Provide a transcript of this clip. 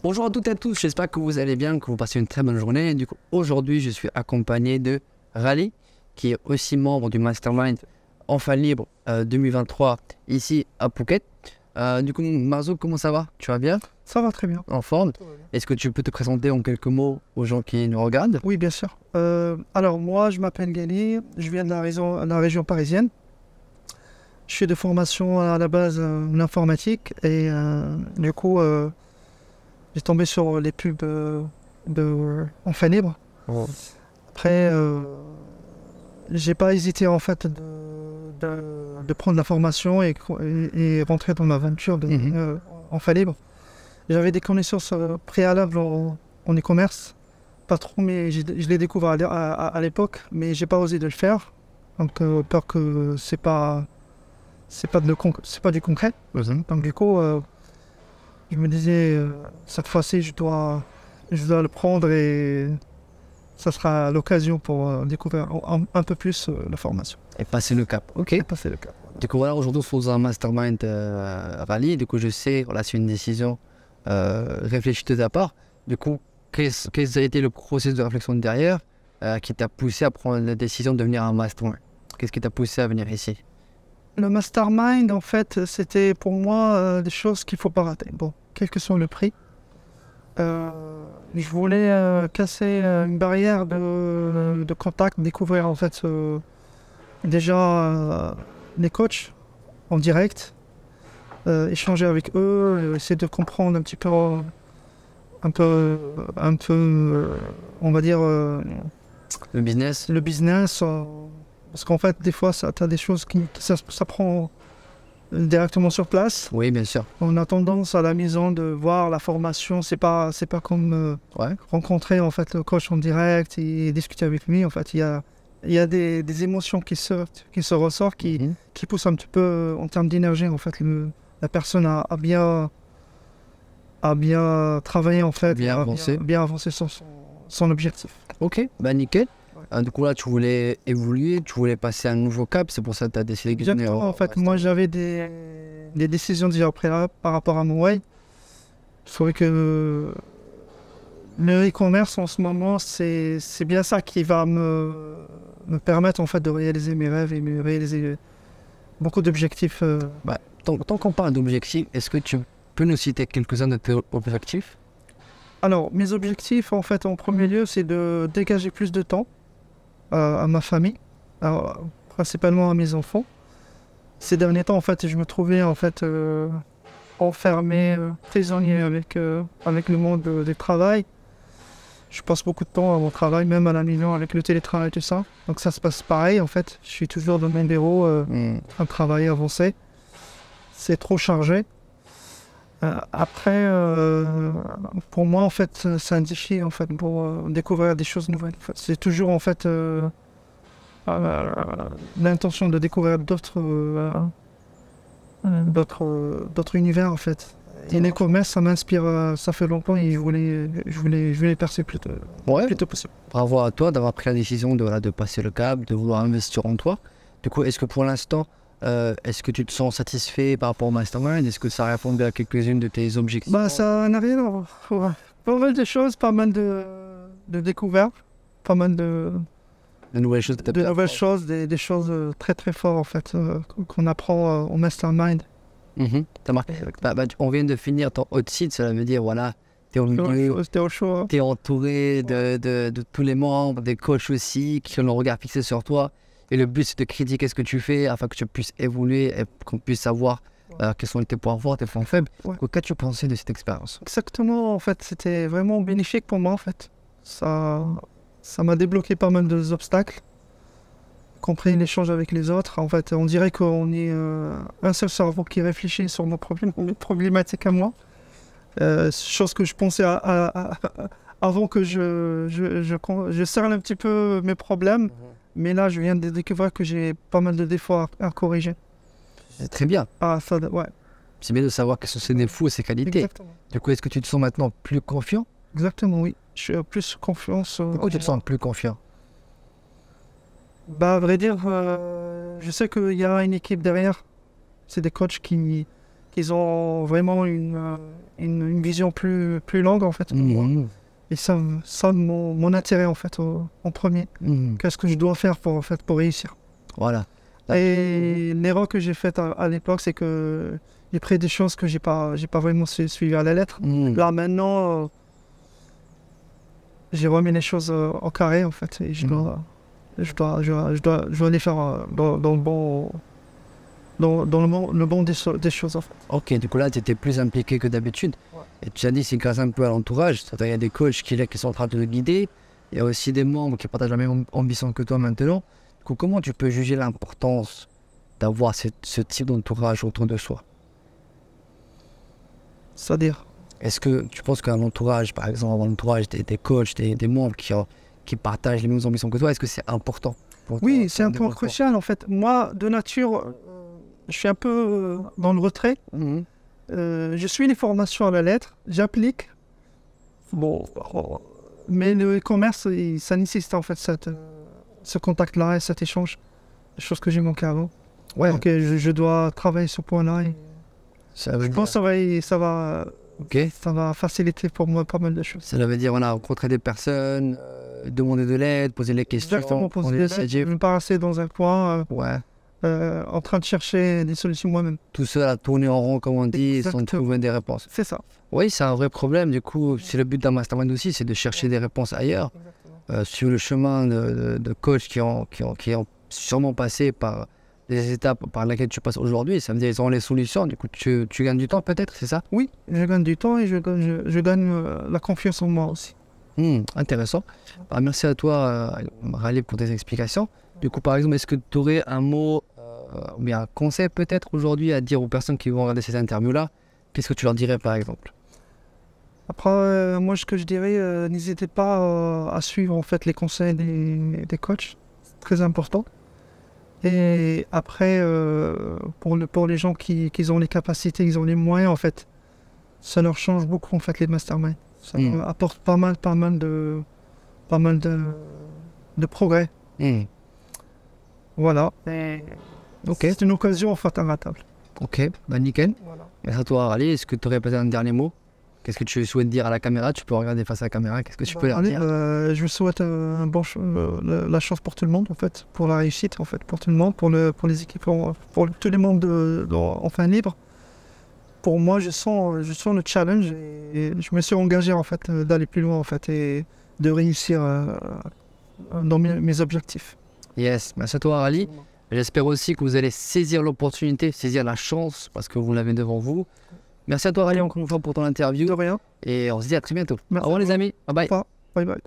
Bonjour à toutes et à tous, j'espère que vous allez bien, que vous passez une très bonne journée. Du coup, aujourd'hui, je suis accompagné de Rally, qui est aussi membre du Mastermind Enfants Libre 2023 ici à Phuket. Du coup, Marzo, comment ça va? Tu vas bien? Ça va très bien. En forme? Tout va bien. Est-ce que tu peux te présenter en quelques mots aux gens qui nous regardent? Oui, bien sûr. Alors moi, je m'appelle Gali, je viens de la région parisienne. Je suis de formation à la base en informatique et du coup, j'ai tombé sur les pubs de Enfants Libre. Après, j'ai pas hésité en fait de prendre la formation et rentrer dans l'aventure de Enfants Libre. J'avais des connaissances préalables en e-commerce. Pas trop, mais je l'ai découvert à l'époque, mais j'ai pas osé de le faire. Donc, peur que c'est pas du concret. Donc, du coup, je me disais, cette fois-ci, je dois le prendre et ça sera l'occasion pour découvrir un peu plus la formation. Et passer le cap, ok. Et passer le cap. Du coup, voilà, aujourd'hui, on se pose un mastermind Rally. Du coup, je sais, voilà, c'est une décision réfléchie de ta part. Du coup, quel a été le processus de réflexion derrière qui t'a poussé à prendre la décision de devenir un mastermind? Qu'est-ce qui t'a poussé à venir ici? Le mastermind, en fait, c'était pour moi des choses qu'il ne faut pas rater. Bon, quel que soit le prix. Je voulais casser une barrière de contact, découvrir en fait déjà les coachs en direct, échanger avec eux, essayer de comprendre un petit peu, on va dire, Le business? le business. Parce qu'en fait, des fois, tu as des choses ça prend directement sur place. Oui, bien sûr. On a tendance à la maison de voir la formation, c'est pas comme Ouais. rencontrer en fait le coach en direct et discuter avec lui. En fait, il y a des émotions qui se ressortent, qui poussent un petit peu en termes d'énergie. En fait, la personne a bien travaillé en fait, Bien avancé. bien avancé sur son objectif. Ok, bah nickel. Ouais. Du coup, là, tu voulais évoluer, tu voulais passer à un nouveau cap, c'est pour ça que tu as décidé de venir Exactement, en fait, moi j'avais des décisions déjà préalables par rapport à mon way. Je trouvais que le e-commerce en ce moment, c'est bien ça qui va me permettre en fait de réaliser mes rêves et de réaliser beaucoup d'objectifs. Bah, tant qu'on parle d'objectifs, est-ce que tu peux nous citer quelques-uns de tes objectifs? Alors, mes objectifs en fait en premier lieu, c'est de dégager plus de temps à ma famille, alors, principalement à mes enfants. Ces derniers temps, en fait, je me trouvais en fait enfermé, prisonnier avec le monde du travail. Je passe beaucoup de temps à mon travail, même à la maison avec le télétravail et tout ça. Donc ça se passe pareil en fait. Je suis toujours dans le même bureau, en train de travailler, avancer. C'est trop chargé. Après, pour moi en fait, c'est un défi en fait pour découvrir des choses nouvelles. En fait. C'est toujours en fait l'intention de découvrir d'autres univers en fait. Et l'e-commerce, ça m'inspire, ça fait longtemps et je voulais percer plutôt possible. Bravo à toi d'avoir pris la décision de passer le cap, de vouloir investir en toi. Du coup, est-ce que pour l'instant, est-ce que tu te sens satisfait par rapport au Mastermind? Est-ce que ça a répondu à quelques-unes de tes objectifs? Bah, ça n'a rien à voir. Ouais. Pas mal de choses, pas mal de découvertes, pas mal de nouvelles choses nouvelles choses, des choses très très fortes en fait, qu'on apprend au Mastermind. Ça marche. On vient de finir ton hot seat, cela veut dire, voilà, tu es au milieu, C'était au chaud. tu es entouré de tous les membres, des coachs aussi, qui ont le regard fixé sur toi. Et le but, c'est de critiquer ce que tu fais afin que tu puisses évoluer et qu'on puisse savoir quels sont tes points forts, tes points faibles. Ouais. Qu'as-tu pensé de cette expérience? Exactement, en fait, c'était vraiment bénéfique pour moi en fait. Ça m'a débloqué pas mal d'obstacles, compris l'échange avec les autres. En fait, on dirait qu'on est un seul cerveau qui réfléchit sur mes problématiques à moi. Chose que je pensais avant que je cerne un petit peu mes problèmes. Mais là, je viens de découvrir que j'ai pas mal de défauts à corriger. C'est très bien. Ah, ça, ouais. C'est bien de savoir quels sont ses défauts et ses qualités. Exactement. Du coup, est-ce que tu te sens maintenant plus confiant? Exactement, oui. Je suis plus confiance. Pourquoi tu te sens plus confiant? Bah, à vrai dire, je sais qu'il y a une équipe derrière. C'est des coachs qui qu'ils ont vraiment une vision plus longue en fait. Et ça mon intérêt en fait en premier. Qu'est-ce que je dois faire pour réussir. Voilà. Et l'erreur que j'ai faite à l'époque, c'est que j'ai pris des choses que j'ai pas vraiment suivi à la lettre. Là maintenant, j'ai remis les choses au carré en fait. Et je dois les faire dans le bon des choses en fait. Ok, du coup là, tu étais plus impliqué que d'habitude. Ouais. Et tu as dit, c'est grâce un peu à l'entourage. Il y a des coachs qui sont en train de te guider. Il y a aussi des membres qui partagent la même ambition que toi maintenant. Du coup, comment tu peux juger l'importance d'avoir ce type d'entourage autour de soi? C'est-à-dire, Est-ce que tu penses qu'un entourage, par exemple, avoir l'entourage des coachs, des membres qui partagent les mêmes ambitions que toi, est-ce que c'est important pour oui, ton c'est un point développement? crucial en fait. Moi, de nature, je suis un peu dans le retrait. Je suis les formations à la lettre, j'applique. Bon, mais le e-commerce, ça nécessite en fait ce contact-là et cet échange. Des choses que j'ai manqué avant. Ouais, Donc je dois travailler sur ce point-là. Et ça veut je pense que ok. ça va faciliter pour moi pas mal de choses. Ça veut dire, on a rencontré des personnes, demander de l'aide, poser les questions, Exactement, pour prendre se l'initiative. ne pas rester dans un coin Ouais, en train de chercher des solutions moi-même. tout seul à tourner en rond, comme on dit, sans Exactement. trouver des réponses. C'est ça. Oui, c'est un vrai problème. Du coup, c'est le but d'un mastermind aussi, c'est de chercher des réponses ailleurs. Sur le chemin de coachs qui ont sûrement passé par les étapes par lesquelles tu passes aujourd'hui, ça veut dire qu'ils ont les solutions. Du coup, tu gagnes du temps peut-être, c'est ça? Oui, je gagne du temps et je gagne la confiance en moi aussi. Intéressant. Bah, merci à toi, Raleigh, pour tes explications. Du coup, par exemple, est-ce que tu aurais un mot ou bien un conseil peut-être aujourd'hui à dire aux personnes qui vont regarder cette interview-là? Qu'est-ce que tu leur dirais par exemple? Après, moi, ce que je dirais, n'hésitez pas à suivre en fait les conseils des coachs. C'est très important. Et après, pour les gens qui ont les capacités, ils ont les moyens, en fait, ça leur change beaucoup, en fait, les masterminds. Ça leur apporte pas mal de progrès. Voilà. Ok, C'est une occasion, en fait, immatable. ok, bah nickel. Voilà. Merci à toi, Raleigh. Est-ce que tu aurais peut-être un dernier mot? Qu'est-ce que tu souhaites dire à la caméra? Tu peux regarder face à la caméra. Qu'est-ce que tu peux leur Allez, dire? je souhaite la chance pour tout le monde, en fait, pour la réussite, en fait, pour tout le monde, pour les équipes, pour tous les membres enfin libre. Pour moi, je sens le challenge et je me suis engagé, en fait, d'aller plus loin, en fait, et de réussir dans mes objectifs. Yes, merci à toi, Raleigh. J'espère aussi que vous allez saisir l'opportunité, saisir la chance parce que vous l'avez devant vous. Merci à toi, Raleigh, encore une fois pour ton interview. De rien. Et on se dit à très bientôt. Merci. Au revoir, les amis. Bye bye. Bye bye.